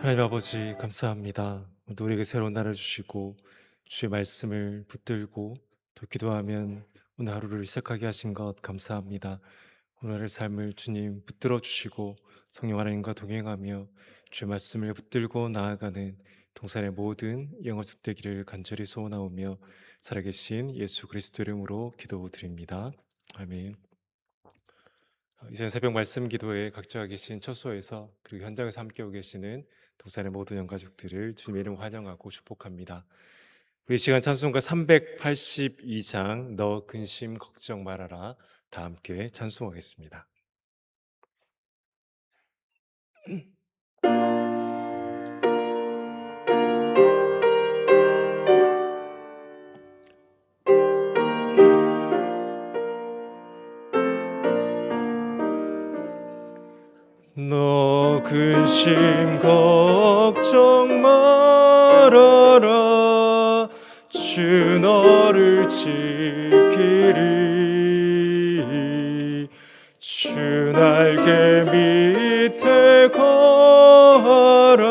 하나님 아버지 감사합니다. 오늘 우리에게 새로운 날을 주시고 주의 말씀을 붙들고 또 기도하면 오늘 하루를 시작하게 하신 것 감사합니다. 오늘의 삶을 주님 붙들어 주시고 성령 하나님과 동행하며 주의 말씀을 붙들고 나아가는 동산의 모든 영혼들 되기를 간절히 소원하오며 살아계신 예수 그리스도 이름으로 기도드립니다. 아멘. 이제 새벽 말씀 기도에 각자가 계신 처소에서 그리고 현장에서 함께하고 계시는 동산의 모든 영가족들을 주님의 이름 환영하고 축복합니다. 우리 시간 찬송가 382장 너 근심 걱정 말아라 다 함께 찬송하겠습니다. 너 근심 걱정 말아라 주 너를 지키리 주 날개 밑에 거하라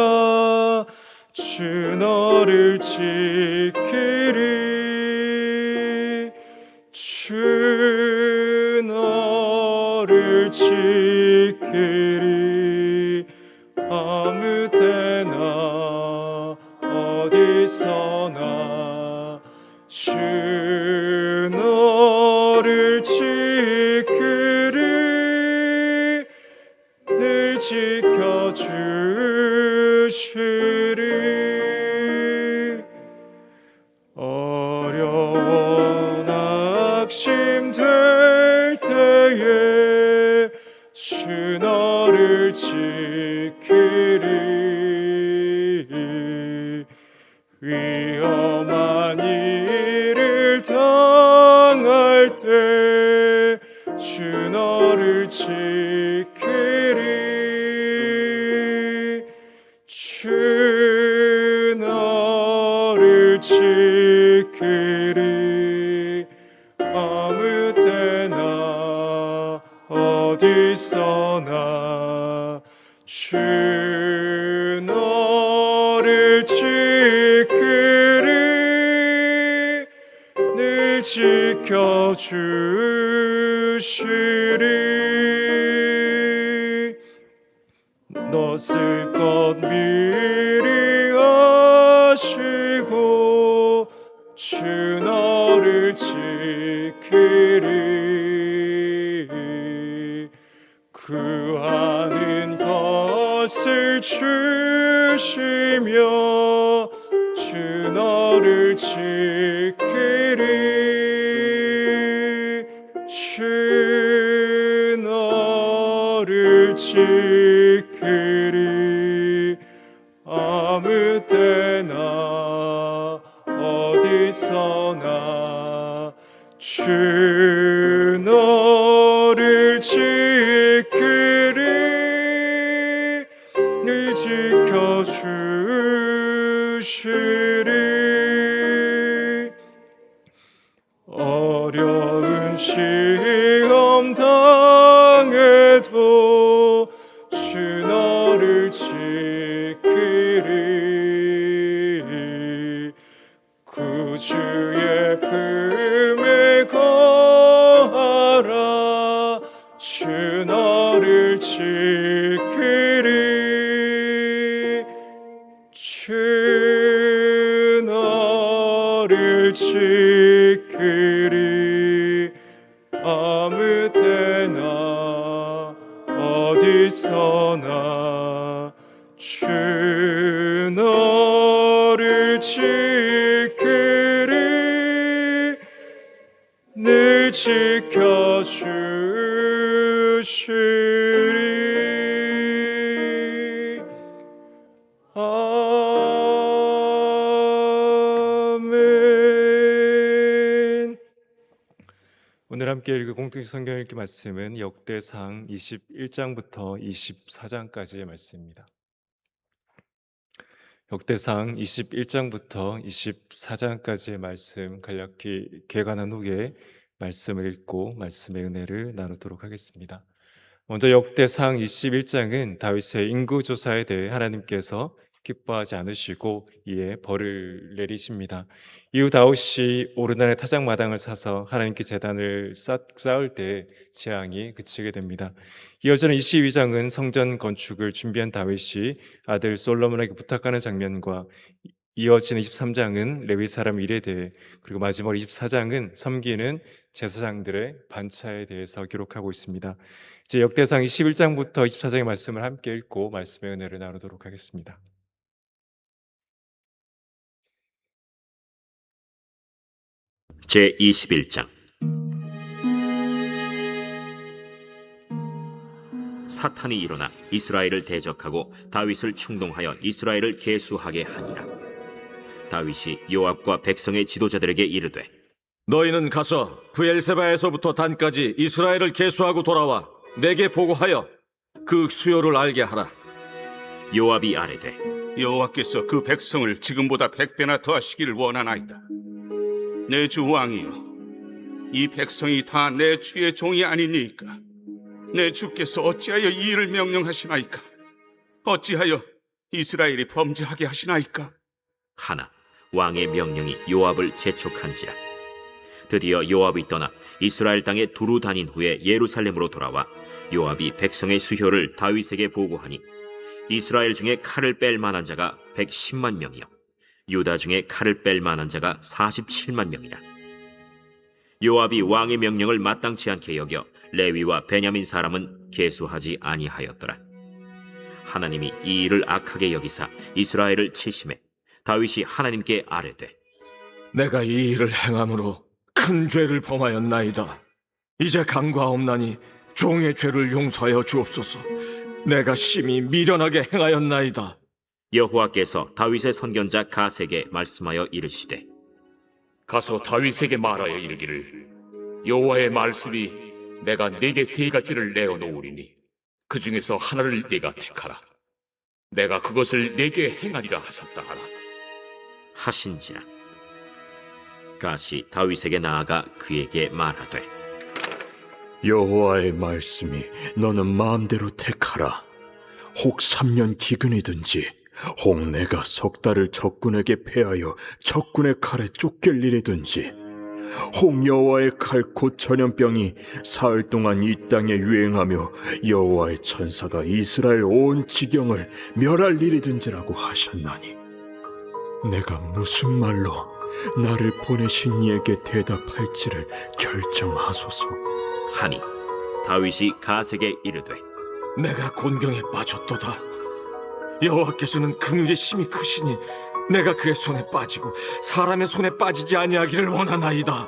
주 너를 지키리 주 너를 지키리 아무 때나 어디서나 주 너를 지키리 늘 지켜주시리 어려워 낙심될 때에 주 너를 지키리 위험한 일을 당할 때 주 너를 지키리 주 너를 지키리 아무 때나 어디서나 주 너를 지키리 늘 지켜주시리 너 쓸 것 미리 아시고 주 너를 지키리 구하는 것을 주시며 주 너를 지키리 주 너를 지키리 아무 때나 어디서나 주 너를 지키리 늘 지켜주시리 어려운 시험 당해도 주 너를 지키리 구주의 품에 거하라 주 너를 지키리 주 너를 지키리 아무 때나 어디서나 주 너를 지키리 늘 지켜주시리 아멘. 오늘 함께 읽을 공동체 성경 읽기 말씀은 역대상 21장부터 24장까지의 말씀입니다. 역대상 21장부터 24장까지의 말씀 간략히 개관한 후에 말씀을 읽고 말씀의 은혜를 나누도록 하겠습니다. 먼저 역대상 21장은 다윗의 인구 조사에 대해 하나님께서 기뻐하지 않으시고 이에 벌을 내리십니다. 이후 다윗이 오르난의 타작마당을 사서 하나님께 제단을 쌓을 때 재앙이 그치게 됩니다. 이어지는 22장은 성전 건축을 준비한 다윗이 아들 솔로몬에게 부탁하는 장면과 이어지는 23장은 레위 사람 일에 대해, 그리고 마지막 24장은 섬기는 제사장들의 반차에 대해서 기록하고 있습니다. 이제 역대상 21장부터 24장의 말씀을 함께 읽고 말씀의 은혜를 나누도록 하겠습니다. 제21장. 사탄이 일어나 이스라엘을 대적하고 다윗을 충동하여 이스라엘을 계수하게 하니라. 다윗이 요압과 백성의 지도자들에게 이르되, 너희는 가서 브엘세바에서부터 단까지 이스라엘을 계수하고 돌아와 내게 보고하여 그 수요를 알게 하라. 요압이 아뢰되, 여호와께서 그 백성을 지금보다 100배나 더하시기를 원하나이다. 내 주 왕이여, 이 백성이 다 내 주의 종이 아니니까 내 주께서 어찌하여 이 일을 명령하시나이까? 어찌하여 이스라엘이 범죄하게 하시나이까? 하나 왕의 명령이 요압을 재촉한지라. 드디어 요압이 떠나 이스라엘 땅에 두루 다닌 후에 예루살렘으로 돌아와 요압이 백성의 수효를 다윗에게 보고하니, 이스라엘 중에 칼을 뺄 만한 자가 110만 명이요 유다 중에 칼을 뺄 만한 자가 47만 명이라. 요압이 왕의 명령을 마땅치 않게 여겨 레위와 베냐민 사람은 계수하지 아니하였더라. 하나님이 이 일을 악하게 여기사 이스라엘을 치심해 다윗이 하나님께 아뢰되, 내가 이 일을 행함으로 큰 죄를 범하였나이다. 이제 간과없나니 종의 죄를 용서하여 주옵소서. 내가 심히 미련하게 행하였나이다. 여호와께서 다윗의 선견자 가세게 말씀하여 이르시되, 가서 다윗에게 말하여 이르기를, 여호와의 말씀이 내가 네게 세 가지를 내어 놓으리니 그 중에서 하나를 네가 택하라. 내가 그것을 네게 행하리라 하셨다 하라. 하신지라. 가시 다윗에게 나아가 그에게 말하되, 여호와의 말씀이 너는 마음대로 택하라. 혹 3년 기근이든지 혹 내가 석 달을 적군에게 패하여 적군의 칼에 쫓길 일이든지 혹 여호와의 칼 곧 전염병이 사흘 동안 이 땅에 유행하며 여호와의 천사가 이스라엘 온 지경을 멸할 일이든지라고 하셨나니 내가 무슨 말로 나를 보내신 이에게 대답할지를 결정하소서. 하니 다윗이 가세게 이르되, 내가 곤경에 빠졌도다. 여호와께서는 긍휼이 심히 크시니 내가 그의 손에 빠지고 사람의 손에 빠지지 아니하기를 원하나이다.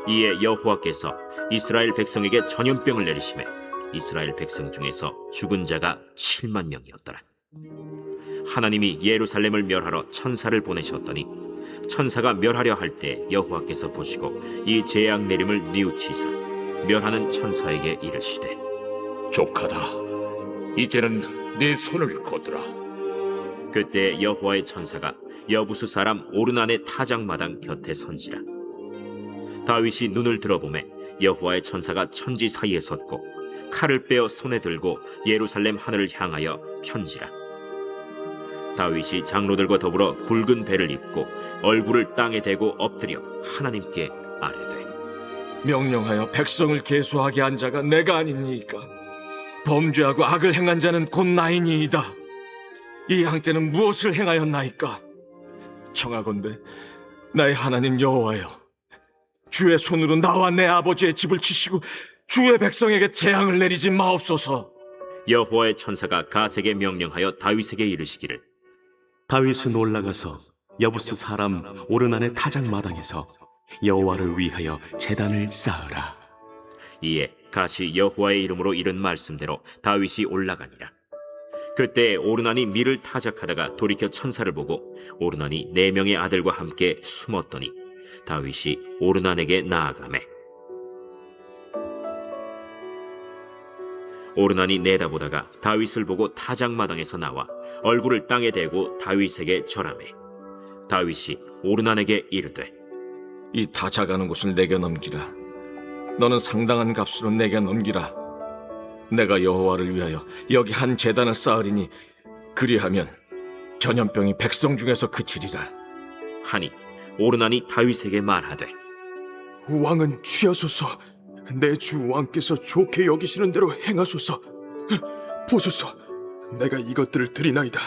이에 여호와께서 이스라엘 백성에게 전염병을 내리심에 이스라엘 백성 중에서 죽은 자가 7만 명이었더라. 하나님이 예루살렘을 멸하러 천사를 보내셨더니 천사가 멸하려 할 때 여호와께서 보시고 이 재앙 내림을 뉘우치사 멸하는 천사에게 이르시되, 족하다. 이제는 내 손을 거두라. 그때 여호와의 천사가 여부수 사람 오르난의 타작마당 곁에 선지라. 다윗이 눈을 들어보매 여호와의 천사가 천지 사이에 섰고 칼을 빼어 손에 들고 예루살렘 하늘을 향하여 편지라. 다윗이 장로들과 더불어 굵은 배를 입고 얼굴을 땅에 대고 엎드려 하나님께 아뢰되, 명령하여 백성을 계수하게 한 자가 내가 아니니까? 범죄하고 악을 행한 자는 곧 나이니이다. 이 양떼는 무엇을 행하였나이까? 청하건대 나의 하나님 여호와여, 주의 손으로 나와 내 아버지의 집을 치시고 주의 백성에게 재앙을 내리지 마옵소서. 여호와의 천사가 가세게 명령하여 다윗에게 이르시기를, 다윗은 올라가서 여부스 사람 오르난의 타작마당에서 여호와를 위하여 제단을 쌓으라. 이에 가시 여호와의 이름으로 이른 말씀대로 다윗이 올라가니라. 그때 오르난이 밀을 타작하다가 돌이켜 천사를 보고 오르난이 4명의 아들과 함께 숨었더니 다윗이 오르난에게 나아가매 오르난이 내다보다가 다윗을 보고 타작마당에서 나와 얼굴을 땅에 대고 다윗에게 절하매 다윗이 오르난에게 이르되, 이 타작하는 곳을 내게 넘기라. 너는 상당한 값으로 내게 넘기라. 내가 여호와를 위하여 여기 한 제단을 쌓으리니 그리하면 전염병이 백성 중에서 그치리라. 하니 오르나니 다윗에게 말하되 왕은 취하소서. 내 주 왕께서 좋게 여기시는 대로 행하소서. 보소서, 내가 이것들을 드리나이다.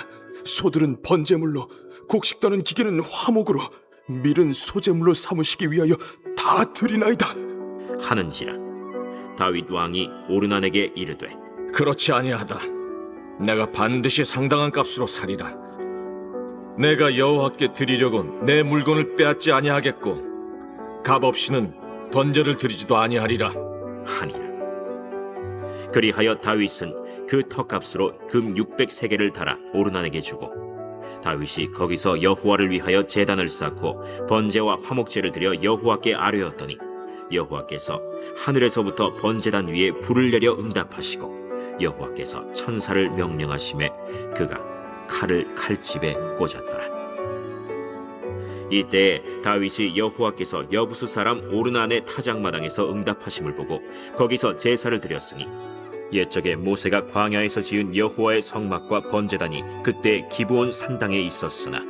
소들은 번제물로, 곡식 떠는 기계는 화목으로, 밀은 소제물로 삼으시기 위하여 다 드리나이다. 하는지라. 다윗 왕이 오르난에게 이르되 그렇지 아니하다. 내가 반드시 상당한 값으로 사리라. 내가 여호와께 드리려고 내 물건을 빼앗지 아니하겠고 값 없이는 번제를 드리지도 아니하리라. 하니라. 그리하여 다윗은 그 턱값으로 금 600세겔을 달아 오르난에게 주고 다윗이 거기서 여호와를 위하여 제단을 쌓고 번제와 화목제를 드려 여호와께 아뢰었더니 여호와께서 하늘에서부터 번제단 위에 불을 내려 응답하시고 여호와께서 천사를 명령하심에 그가 칼을 칼집에 꽂았더라. 이때에 다윗이 여호와께서 여부수 사람 오르난의 타작마당에서 응답하심을 보고 거기서 제사를 드렸으니 옛적에 모세가 광야에서 지은 여호와의 성막과 번제단이 그때 기브온 산당에 있었으나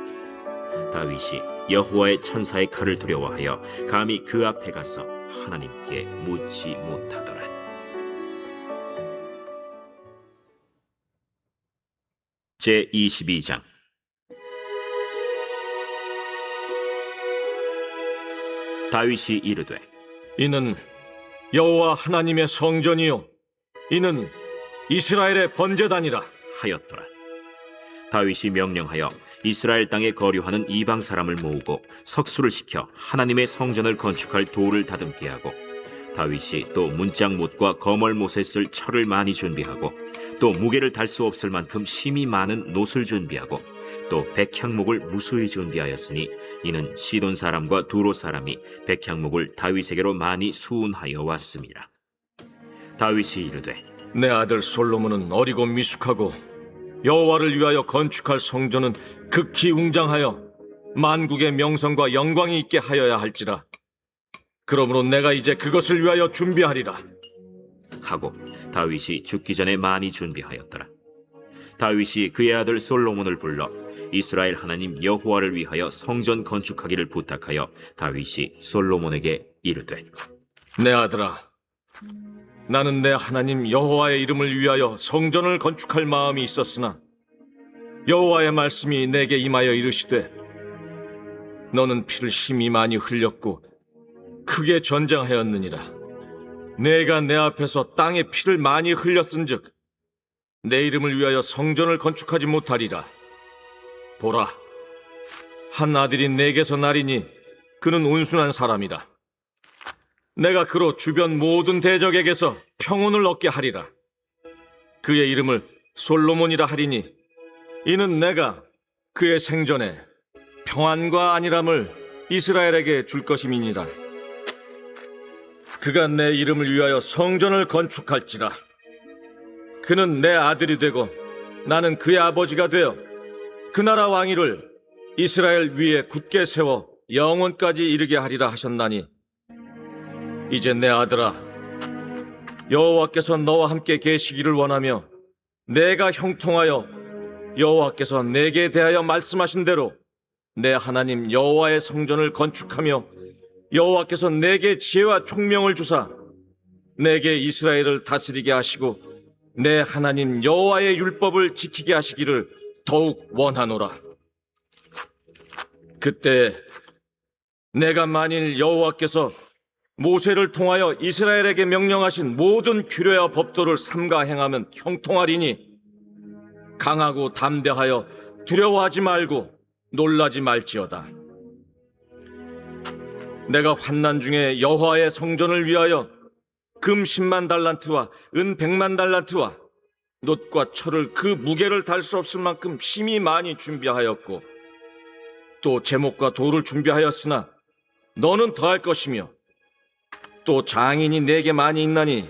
다윗이 여호와의 천사의 칼을 두려워하여 감히 그 앞에 가서 하나님께 묻지 못하더라. 제 22장. 다윗이 이르되 이는 여호와 하나님의 성전이요 이는 이스라엘의 번제단이라 하였더라. 다윗이 명령하여 이스라엘 땅에 거류하는 이방 사람을 모으고 석수를 시켜 하나님의 성전을 건축할 돌을 다듬게 하고 다윗이 또 문짝못과 거멀못에 쓸 철을 많이 준비하고 또 무게를 달 수 없을 만큼 심이 많은 놋을 준비하고 또 백향목을 무수히 준비하였으니 이는 시돈 사람과 두로 사람이 백향목을 다윗에게로 많이 수운하여 왔습니다. 다윗이 이르되 내 아들 솔로몬은 어리고 미숙하고 여호와를 위하여 건축할 성전은 극히 웅장하여 만국의 명성과 영광이 있게 하여야 할지라. 그러므로 내가 이제 그것을 위하여 준비하리라 하고 다윗이 죽기 전에 많이 준비하였더라. 다윗이 그의 아들 솔로몬을 불러 이스라엘 하나님 여호와를 위하여 성전 건축하기를 부탁하여 다윗이 솔로몬에게 이르되 내 아들아, 나는 내 하나님 여호와의 이름을 위하여 성전을 건축할 마음이 있었으나 여호와의 말씀이 내게 임하여 이르시되 너는 피를 심히 많이 흘렸고 크게 전쟁하였느니라. 내가 내 앞에서 땅에 피를 많이 흘렸은즉 내 이름을 위하여 성전을 건축하지 못하리라. 보라, 한 아들이 내게서 나리니 그는 온순한 사람이다. 내가 그로 주변 모든 대적에게서 평온을 얻게 하리라. 그의 이름을 솔로몬이라 하리니 이는 내가 그의 생전에 평안과 안일함을 이스라엘에게 줄 것임이니라. 그가 내 이름을 위하여 성전을 건축할지라. 그는 내 아들이 되고 나는 그의 아버지가 되어 그 나라 왕위를 이스라엘 위에 굳게 세워 영원까지 이르게 하리라 하셨나니 이제 내 아들아, 여호와께서 너와 함께 계시기를 원하며 내가 형통하여 여호와께서 내게 대하여 말씀하신 대로 내 하나님 여호와의 성전을 건축하며 여호와께서 내게 지혜와 총명을 주사 내게 이스라엘을 다스리게 하시고 내 하나님 여호와의 율법을 지키게 하시기를 더욱 원하노라. 그때 내가 만일 여호와께서 모세를 통하여 이스라엘에게 명령하신 모든 규례와 법도를 삼가 행하면 형통하리니 강하고 담대하여 두려워하지 말고 놀라지 말지어다. 내가 환난 중에 여호와의 성전을 위하여 금 10만 달란트와 은 100만 달란트와 놋과 철을 그 무게를 달 수 없을 만큼 심히 많이 준비하였고 또 제목과 돌을 준비하였으나 너는 더할 것이며 또 장인이 내게 많이 있나니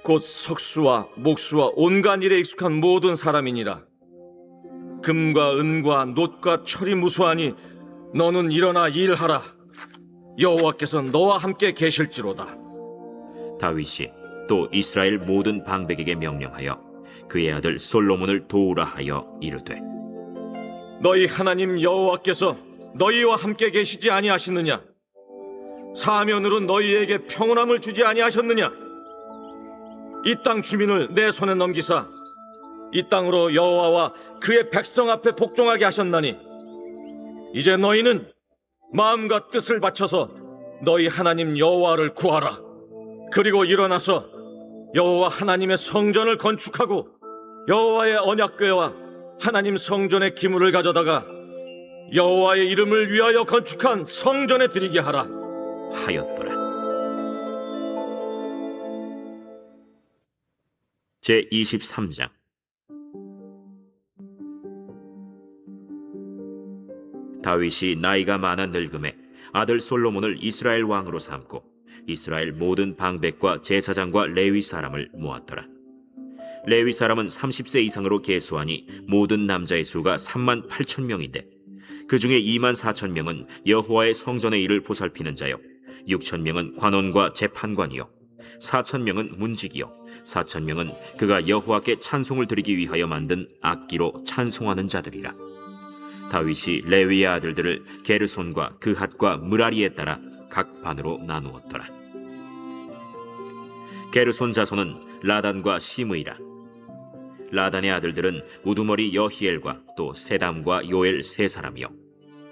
곧 석수와 목수와 온갖 일에 익숙한 모든 사람이니라. 금과 은과 놋과 철이 무수하니 너는 일어나 일하라. 여호와께서 너와 함께 계실지로다. 다윗이 또 이스라엘 모든 방백에게 명령하여 그의 아들 솔로몬을 도우라 하여 이르되 너희 하나님 여호와께서 너희와 함께 계시지 아니하시느냐? 사면으로 너희에게 평온함을 주지 아니하셨느냐? 이 땅 주민을 내 손에 넘기사 이 땅으로 여호와와 그의 백성 앞에 복종하게 하셨나니 이제 너희는 마음과 뜻을 바쳐서 너희 하나님 여호와를 구하라. 그리고 일어나서 여호와 하나님의 성전을 건축하고 여호와의 언약궤와 하나님 성전의 기물을 가져다가 여호와의 이름을 위하여 건축한 성전에 드리게 하라 하였더라. 제23장. 다윗이 나이가 많아 늙음에 아들 솔로몬을 이스라엘 왕으로 삼고 이스라엘 모든 방백과 제사장과 레위 사람을 모았더라. 레위 사람은 30세 이상으로 계수하니 모든 남자의 수가 3만 8천 명인데 그 중에 2만 4천 명은 여호와의 성전의 일을 보살피는 자요 6천 명은 관원과 재판관이요 4천 명은 문지기요 4천 명은 그가 여호와께 찬송을 드리기 위하여 만든 악기로 찬송하는 자들이라. 다윗이 레위의 아들들을 게르손과 그핫과 므라리에 따라 각 반으로 나누었더라. 게르손 자손은 라단과 시므이라. 라단의 아들들은 우두머리 여히엘과 또 세담과 요엘 세 사람이요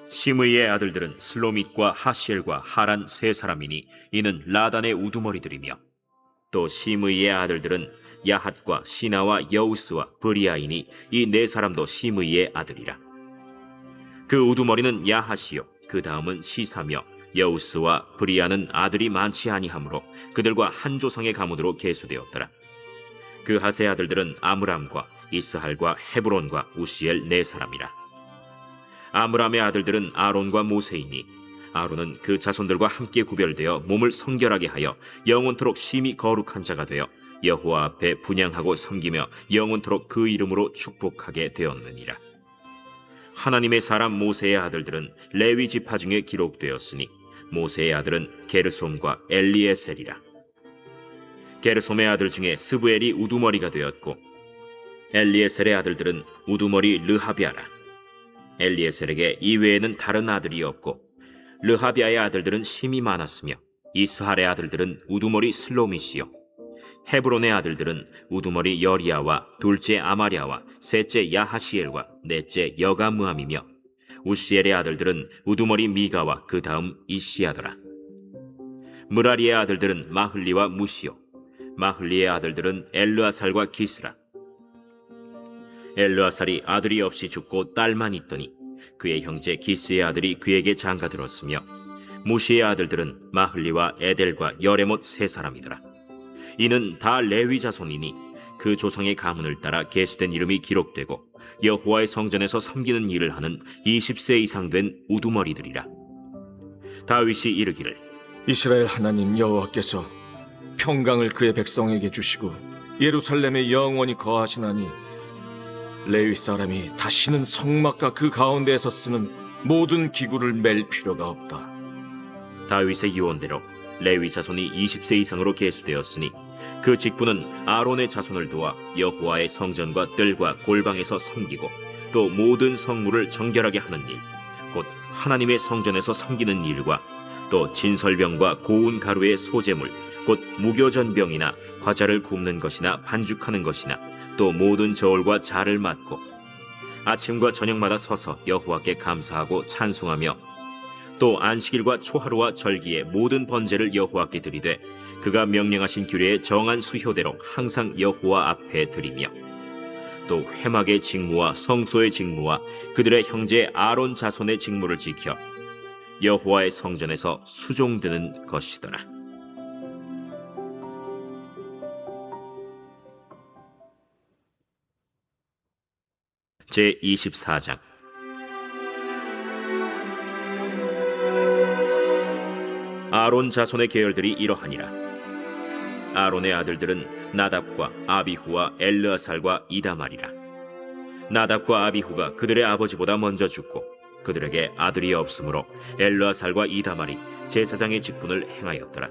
시므이의 아들들은 슬로밋과 하시엘과 하란 세 사람이니 이는 라단의 우두머리들이며 또 시므이의 아들들은 야핫과 시나와 여우스와 브리아이니 이 네 사람도 시므이의 아들이라. 그 우두머리는 야핫이요 그 다음은 시사며 여우스와 브리아는 아들이 많지 아니하므로 그들과 한 조상의 가문으로 계수되었더라. 그 핫의 아들들은 아므람과 이스할과 헤브론과 우시엘 네 사람이라. 아므람의 아들들은 아론과 모세이니 아론은 그 자손들과 함께 구별되어 몸을 성결하게 하여 영원토록 심히 거룩한 자가 되어 여호와 앞에 분향하고 섬기며 영원토록 그 이름으로 축복하게 되었느니라. 하나님의 사람 모세의 아들들은 레위 지파 중에 기록되었으니 모세의 아들은 게르솜과 엘리에셀이라. 게르솜의 아들 중에 스브엘이 우두머리가 되었고 엘리에셀의 아들들은 우두머리 르하비아라. 엘리에셀에게 이외에는 다른 아들이 없고 르하비아의 아들들은 심이 많았으며 이스할의 아들들은 우두머리 슬로밋이요 헤브론의 아들들은 우두머리 여리야와 둘째 아마랴와 셋째 야하시엘과 넷째 여가므함이며 우시엘의 아들들은 우두머리 미가와 그 다음 이시야더라. 므라리의 아들들은 마흘리와 무시요 마흘리의 아들들은 엘르아살과 기스라. 엘르아살이 아들이 없이 죽고 딸만 있더니 그의 형제 기스의 아들이 그에게 장가들었으며 무시의 아들들은 마흘리와 에델과 여레못 세 사람이더라. 이는 다 레위 자손이니 그 조상의 가문을 따라 계수된 이름이 기록되고 여호와의 성전에서 섬기는 일을 하는 20세 이상 된 우두머리들이라. 다윗이 이르기를 이스라엘 하나님 여호와께서 평강을 그의 백성에게 주시고 예루살렘에 영원히 거하시나니 레위 사람이 다시는 성막과 그 가운데에서 쓰는 모든 기구를 맬 필요가 없다. 다윗의 유언대로 레위 자손이 20세 이상으로 계수되었으니 그 직분은 아론의 자손을 도와 여호와의 성전과 뜰과 골방에서 섬기고 또 모든 성물을 정결하게 하는 일, 곧 하나님의 성전에서 섬기는 일과 또 진설병과 고운 가루의 소재물, 곧 무교전병이나 과자를 굽는 것이나 반죽하는 것이나 또 모든 저울과 자를 맡고 아침과 저녁마다 서서 여호와께 감사하고 찬송하며 또 안식일과 초하루와 절기에 모든 번제를 여호와께 드리되 그가 명령하신 규례의 정한 수효대로 항상 여호와 앞에 드리며 또 회막의 직무와 성소의 직무와 그들의 형제 아론 자손의 직무를 지켜 여호와의 성전에서 수종드는 것이더라. 제24장. 아론 자손의 계열들이 이러하니라. 아론의 아들들은 나답과 아비후와 엘르아살과 이다말이라. 나답과 아비후가 그들의 아버지보다 먼저 죽고 그들에게 아들이 없으므로 엘르아살과 이다말이 제사장의 직분을 행하였더라.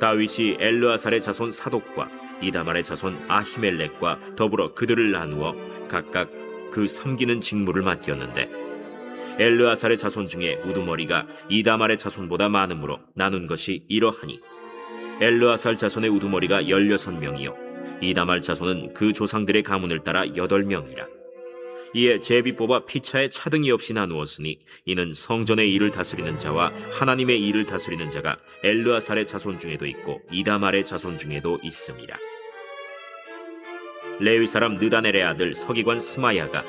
다윗이 엘르아살의 자손 사독과 이다말의 자손 아히멜렉과 더불어 그들을 나누어 각각 그 섬기는 직무를 맡겼는데 엘르아살의 자손 중에 우두머리가 이다말의 자손보다 많으므로 나눈 것이 이러하니 엘르아살 자손의 우두머리가 16명이요 이다말 자손은 그 조상들의 가문을 따라 8명이라. 이에 제비 뽑아 피차에 차등이 없이 나누었으니 이는 성전의 일을 다스리는 자와 하나님의 일을 다스리는 자가 엘르아살의 자손 중에도 있고 이다말의 자손 중에도 있음이라. 레위 사람 느다넬의 아들 서기관 스마야가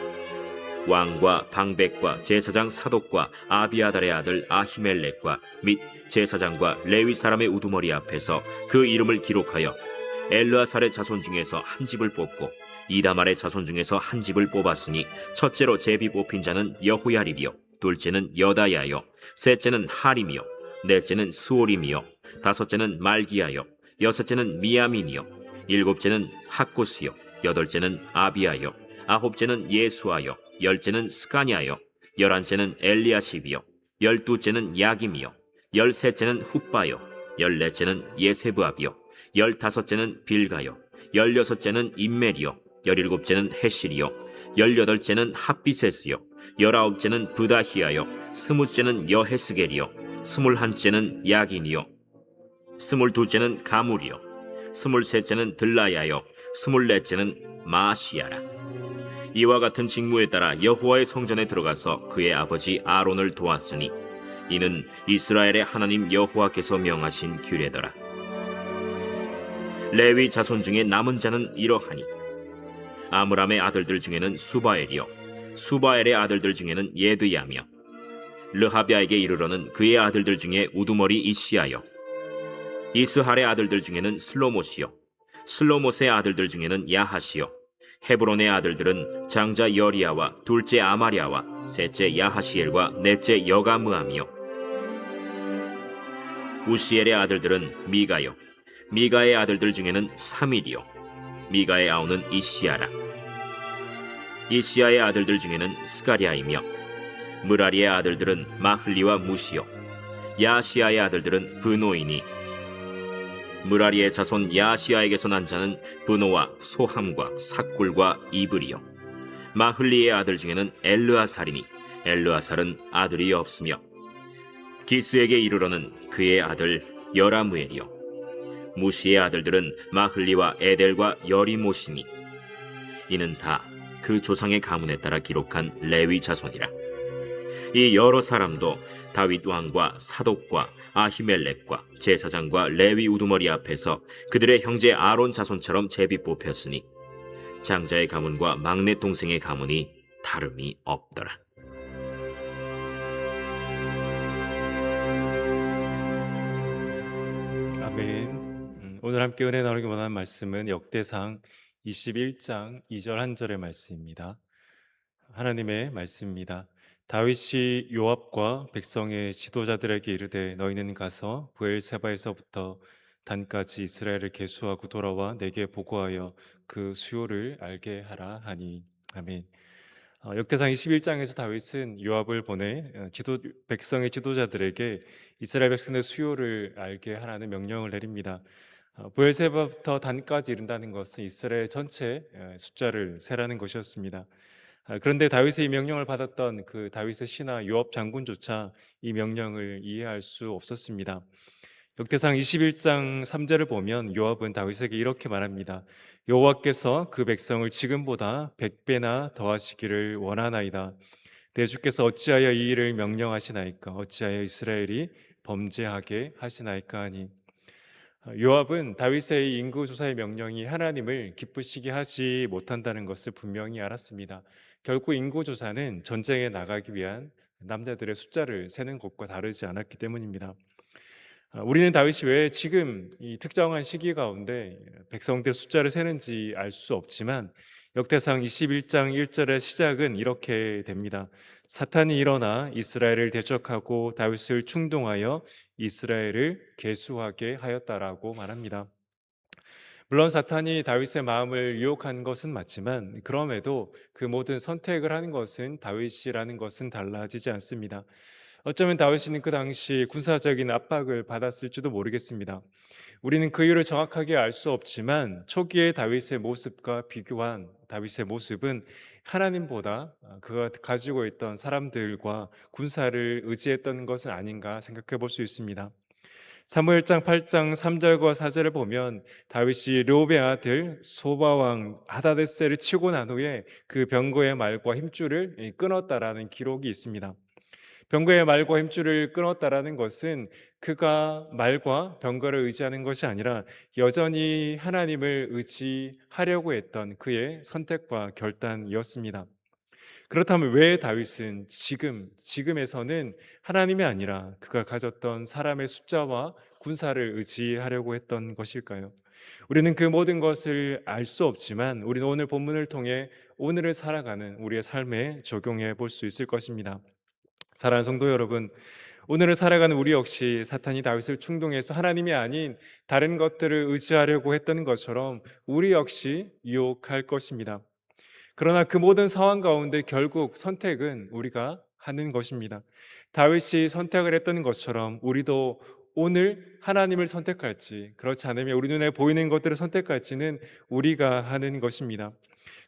왕과 방백과 제사장 사독과 아비아달의 아들 아히멜렉과 및 제사장과 레위 사람의 우두머리 앞에서 그 이름을 기록하여 엘르아살의 자손 중에서 한 집을 뽑고 이다말의 자손 중에서 한 집을 뽑았으니 첫째로 제비 뽑힌 자는 여호야립이요 둘째는 여다야요 셋째는 하림이요 넷째는 스오림이요 다섯째는 말기야요 여섯째는 미야민이요 일곱째는 학구스요 여덟째는 아비야요 아홉째는 예수아요 열째는 스가냐요 열한째는 엘리야십이요 열두째는 야김이요 열셋째는 훗바요 열넷째는 예세브압이요 열다섯째는 빌가요 열여섯째는 임멜이요 열일곱째는 헤실이요 열여덟째는 핫비세스요 열아홉째는 브다히야요 스무째는 여헤스겔이요 스물한째는 야긴이요 스물두째는 가물이요 스물셋째는 들라야요 스물넷째는 마시야라. 이와 같은 직무에 따라 여호와의 성전에 들어가서 그의 아버지 아론을 도왔으니 이는 이스라엘의 하나님 여호와께서 명하신 규례더라. 레위 자손 중에 남은 자는 이러하니 아므람의 아들들 중에는 수바엘이요 수바엘의 아들들 중에는 예드야며 르하비아에게 이르러는 그의 아들들 중에 우두머리 이시야요 이스할의 아들들 중에는 슬로못이요 슬로못의 아들들 중에는 야하시요 헤브론의 아들들은 장자 여리야와 둘째 아마리아와 셋째 야하시엘과 넷째 여가므암이요 우시엘의 아들들은 미가요 미가의 아들들 중에는 사밀이요 미가의 아우는 이시야라. 이시야의 아들들 중에는 스가랴이며 무라리의 아들들은 마흘리와 무시요 야시야의 아들들은 브노이니 무라리의 자손 야시야에게서 난 자는 브노와 소함과 삭굴과 이브리요 마흘리의 아들 중에는 엘르아살이니 엘르아살은 아들이 없으며 기스에게 이르러는 그의 아들 여라무엘이요 무시의 아들들은 마흘리와 에델과 여리모시니 이는 다 그 조상의 가문에 따라 기록한 레위 자손이라. 이 여러 사람도 다윗 왕과 사독과 아히멜렉과 제사장과 레위 우두머리 앞에서 그들의 형제 아론 자손처럼 제비 뽑혔으니 장자의 가문과 막내 동생의 가문이 다름이 없더라. 아멘. 오늘 함께 은혜 나누기 원하는 말씀은 역대상 21장 2절 한 절의 말씀입니다. 하나님의 말씀입니다. 다윗이 요압과 백성의 지도자들에게 이르되 너희는 가서 브엘세바에서부터 단까지 이스라엘을 계수하고 돌아와 내게 보고하여 그 수요를 알게 하라 하니. 아멘. 역대상 21장에서 다윗은 요압을 보내 백성의 지도자들에게 이스라엘 백성의 수요를 알게 하라는 명령을 내립니다. 브엘세바부터 단까지 이른다는 것은 이스라엘 전체 숫자를 세라는 것이었습니다. 그런데 다윗의 이 명령을 받았던 그 다윗의 신하 요압 장군조차 이 명령을 이해할 수 없었습니다. 역대상 21장 3절을 보면 요압은 다윗에게 이렇게 말합니다. 여호와께서 그 백성을 지금보다 100배나 더하시기를 원하나이다. 내 주께서 어찌하여 이 일을 명령하시나이까? 어찌하여 이스라엘이 범죄하게 하시나이까 하니. 요압은 다윗의 인구조사의 명령이 하나님을 기쁘시게 하지 못한다는 것을 분명히 알았습니다. 결코 인구조사는 전쟁에 나가기 위한 남자들의 숫자를 세는 것과 다르지 않았기 때문입니다. 우리는 다윗이 왜 지금 이 특정한 시기 가운데 백성들 숫자를 세는지 알 수 없지만 역대상 21장 1절의 시작은 이렇게 됩니다. 사탄이 일어나 이스라엘을 대적하고 다윗을 충동하여 이스라엘을 계수하게 하였다라고 말합니다. 물론 사탄이 다윗의 마음을 유혹한 것은 맞지만 그럼에도 그 모든 선택을 하는 것은 다윗이라는 것은 달라지지 않습니다. 어쩌면 다윗은 그 당시 군사적인 압박을 받았을지도 모르겠습니다. 우리는 그 이유를 정확하게 알 수 없지만 초기의 다윗의 모습과 비교한 다윗의 모습은 하나님보다 그가 가지고 있던 사람들과 군사를 의지했던 것은 아닌가 생각해 볼 수 있습니다. 사무엘장 8장 3절과 4절을 보면 다윗이 르홉의 아들 소바왕 하다데셀을 치고 난 후에 그 병거의 말과 힘줄을 끊었다라는 기록이 있습니다. 병거의 말과 힘줄을 끊었다라는 것은 그가 말과 병거를 의지하는 것이 아니라 여전히 하나님을 의지하려고 했던 그의 선택과 결단이었습니다. 그렇다면 왜 다윗은 지금에서는 하나님이 아니라 그가 가졌던 사람의 숫자와 군사를 의지하려고 했던 것일까요? 우리는 그 모든 것을 알 수 없지만 우리는 오늘 본문을 통해 오늘을 살아가는 우리의 삶에 적용해 볼 수 있을 것입니다. 사랑하는 성도 여러분, 오늘을 살아가는 우리 역시 사탄이 다윗을 충동해서 하나님이 아닌 다른 것들을 의지하려고 했던 것처럼 우리 역시 유혹할 것입니다. 그러나 그 모든 상황 가운데 결국 선택은 우리가 하는 것입니다. 다윗이 선택을 했던 것처럼 우리도 오늘 하나님을 선택할지, 그렇지 않으면 우리 눈에 보이는 것들을 선택할지는 우리가 하는 것입니다.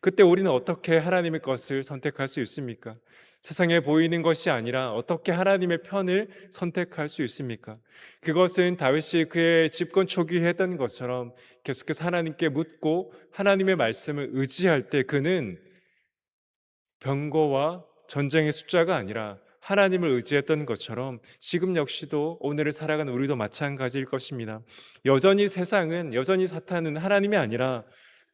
그때 우리는 어떻게 하나님의 것을 선택할 수 있습니까? 세상에 보이는 것이 아니라 어떻게 하나님의 편을 선택할 수 있습니까? 그것은 다윗이 그의 집권 초기에 했던 것처럼 계속해서 하나님께 묻고 하나님의 말씀을 의지할 때 그는 병거와 전쟁의 숫자가 아니라 하나님을 의지했던 것처럼 지금 역시도 오늘을 살아가는 우리도 마찬가지일 것입니다. 여전히 세상은, 여전히 사탄은 하나님이 아니라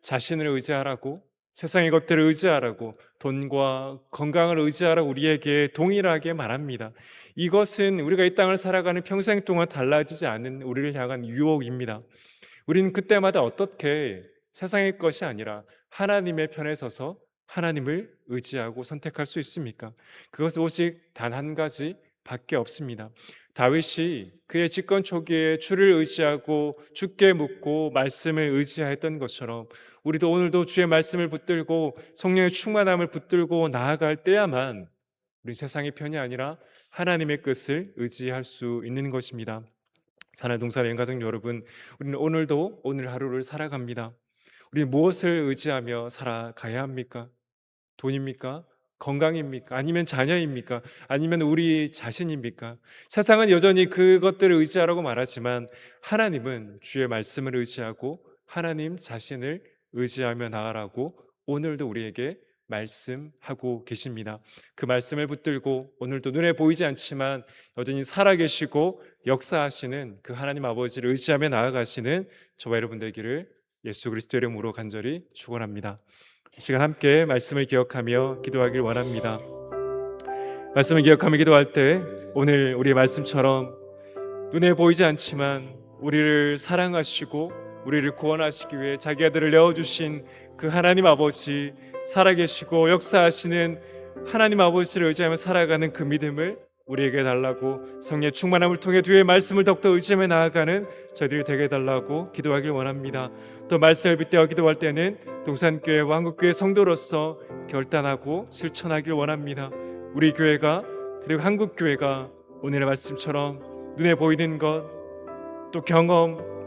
자신을 의지하라고, 세상의 것들을 의지하라고, 돈과 건강을 의지하라고 우리에게 동일하게 말합니다. 이것은 우리가 이 땅을 살아가는 평생 동안 달라지지 않은 우리를 향한 유혹입니다. 우리는 그때마다 어떻게 세상의 것이 아니라 하나님의 편에 서서 하나님을 의지하고 선택할 수 있습니까? 그것은 오직 단 한 가지 밖에 없습니다. 다윗이 그의 집권 초기에 주를 의지하고 주께 묻고 말씀을 의지하였던 것처럼 우리도 오늘도 주의 말씀을 붙들고 성령의 충만함을 붙들고 나아갈 때야만 우리 세상의 편이 아니라 하나님의 뜻을 의지할 수 있는 것입니다. 사랑하는 동사의 가족 여러분, 우리는 오늘도 오늘 하루를 살아갑니다. 우리 무엇을 의지하며 살아가야 합니까? 돈입니까? 건강입니까? 아니면 자녀입니까? 아니면 우리 자신입니까? 세상은 여전히 그것들을 의지하라고 말하지만 하나님은 주의 말씀을 의지하고 하나님 자신을 의지하며 나아가라고 오늘도 우리에게 말씀하고 계십니다. 그 말씀을 붙들고 오늘도 눈에 보이지 않지만 여전히 살아계시고 역사하시는 그 하나님 아버지를 의지하며 나아가시는 저와 여러분 되기를 예수 그리스도의 이름으로 간절히 축원합니다. 이 시간 함께 말씀을 기억하며 기도하길 원합니다. 말씀을 기억하며 기도할 때 오늘 우리의 말씀처럼 눈에 보이지 않지만 우리를 사랑하시고 우리를 구원하시기 위해 자기 아들을 내어주신 그 하나님 아버지, 살아계시고 역사하시는 하나님 아버지를 의지하며 살아가는 그 믿음을 우리에게 달라고, 성령의 충만함을 통해 주의 말씀을 더욱더 의지하며 나아가는 저희들이 되게 해달라고 기도하길 원합니다. 또 말씀을 빗대어 기도할 때는 동산교회와 한국교회 성도로서 결단하고 실천하길 원합니다. 우리 교회가, 그리고 한국교회가 오늘의 말씀처럼 눈에 보이는 것, 또 경험,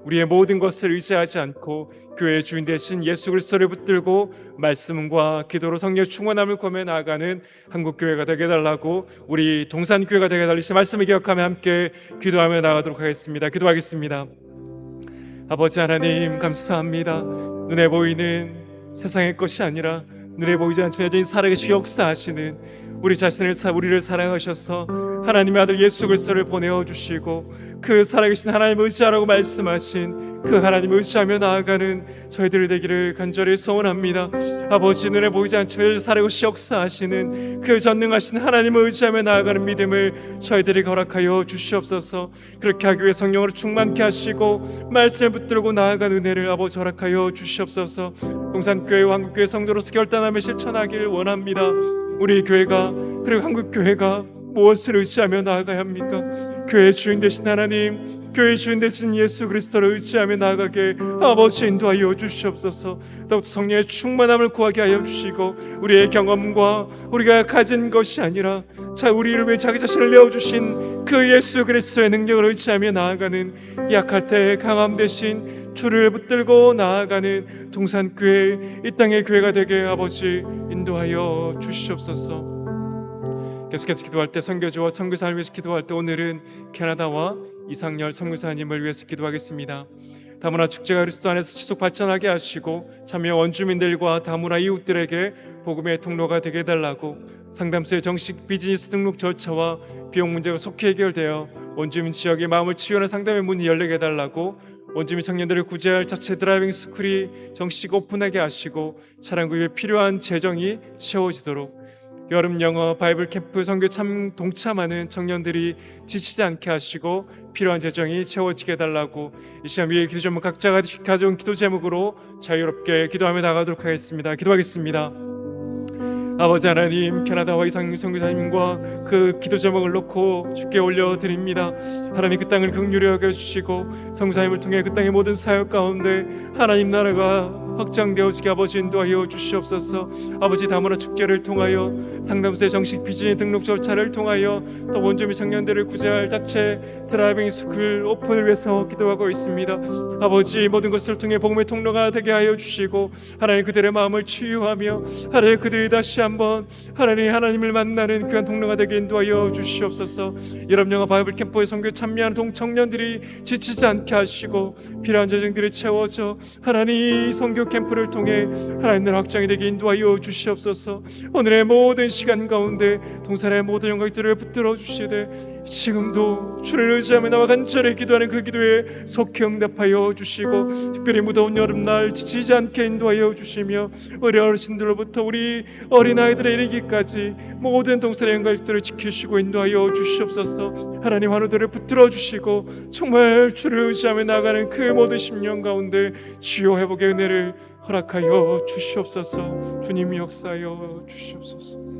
우리의 모든 것을 의지하지 않고 교회의 주인 되신 예수 그리스도를 붙들고 말씀과 기도로 성령의 충만함을 구하며 나아가는 한국교회가 되게 해달라고, 우리 동산교회가 되게 해달라고 말씀을 기억하며 함께 기도하며 나아가도록 하겠습니다. 기도하겠습니다. 아버지 하나님, 감사합니다. 눈에 보이는 세상의 것이 아니라 눈에 보이지 않지만 여전히 살아계시고 역사하시는 우리를 사랑하셔서 하나님의 아들 예수 그리스도를 보내어 주시고 그 살아계신 하나님을 의지하라고 말씀하신 그 하나님을 의지하며 나아가는 저희들이 되기를 간절히 소원합니다. 아버지, 눈에 보이지 않지만 살아계시고 역사하시는 그 전능하신 하나님을 의지하며 나아가는 믿음을 저희들이 허락하여 주시옵소서. 그렇게 하기 위해 성령으로 충만케 하시고 말씀을 붙들고 나아가는 은혜를 아버지 허락하여 주시옵소서. 동산교회와 한국교회 성도로서 결단하며 실천하기를 원합니다. 우리 교회가, 그리고 한국교회가 무엇을 의지하며 나아가야 합니까? 교회의 주인 되신 하나님, 교회의 주인 되신 예수 그리스도를 의지하며 나아가게 아버지 인도하여 주시옵소서. 더욱더 성령의 충만함을 구하게 하여 주시고, 우리의 경험과 우리가 가진 것이 아니라 우리를 위해 자기 자신을 내어주신 그 예수 그리스도의 능력을 의지하며 나아가는, 약할 때 강함 대신 주를 붙들고 나아가는 동산교회, 이 땅의 교회가 되게 아버지 인도하여 주시옵소서. 계속해서 기도할 때 선교주와 선교사를 위해서 기도할 때 오늘은 캐나다와 이상열 선교사님을 위해서 기도하겠습니다. 다문화 축제가 그리스도 안에서 지속 발전하게 하시고 참여 원주민들과 다문화 이웃들에게 복음의 통로가 되게 해달라고, 상담소의 정식 비즈니스 등록 절차와 비용 문제가 속히 해결되어 원주민 지역의 마음을 치유하는 상담의 문이 열리게 해달라고, 원주민 청년들을 구제할 자체 드라이빙 스쿨이 정식 오픈하게 하시고 차량 구입에 필요한 재정이 채워지도록, 여름 영어 바이블 캠프 선교 동참하는 청년들이 지치지 않게 하시고 필요한 재정이 채워지게 해달라고, 이 시간 위에 기도 제목 각자가 가져온 기도 제목으로 자유롭게 기도하며 나가도록 하겠습니다. 기도하겠습니다. 아버지 하나님, 캐나다와 이상 선교사님과 그 기도 제목을 놓고 주께 올려드립니다. 하나님, 그 땅을 긍휼히 여겨주시고 선교사님을 통해 그 땅의 모든 사역 가운데 하나님 나라가 확장되어지게 아버지 인도하여 주시옵소서. 아버지, 다문화 축제를 통하여 상담소의 정식 비즈니스 등록 절차를 통하여 또 원주민 청년들을 구제할 자체 드라이빙 스쿨 오픈을 위해서 기도하고 있습니다. 아버지, 모든 것을 통해 복음의 통로가 되게 하여 주시고 하나님 그들의 마음을 치유하며 하나님 그들이 다시 한번 하나님을 만나는 귀한 통로가 되게 인도하여 주시옵소서. 여름영어 바이블 캠프에 선교에 참여하는 동청년들이 지치지 않게 하시고 필요한 재정들이 채워져 하나님 선교 캠프를 통해 하나님의 확장이 되게 인도하여 주시옵소서. 오늘의 모든 시간 가운데 동산의 모든 영광들을 붙들어 주시되 지금도 주를 의지하며 나와 간절히 기도하는 그 기도에 속히 응답하여 주시고, 특별히 무더운 여름날 지치지 않게 인도하여 주시며 우리 어르신들로부터 우리 어린아이들에 이르기까지 모든 동산의 영광들을 지키시고 인도하여 주시옵소서. 하나님, 환우들을 붙들어 주시고 정말 주를 의지하며 나아가는 그 모든 심령 가운데 치유 회복의 은혜를 허락하여 주시옵소서. 주님이 역사하여 주시옵소서.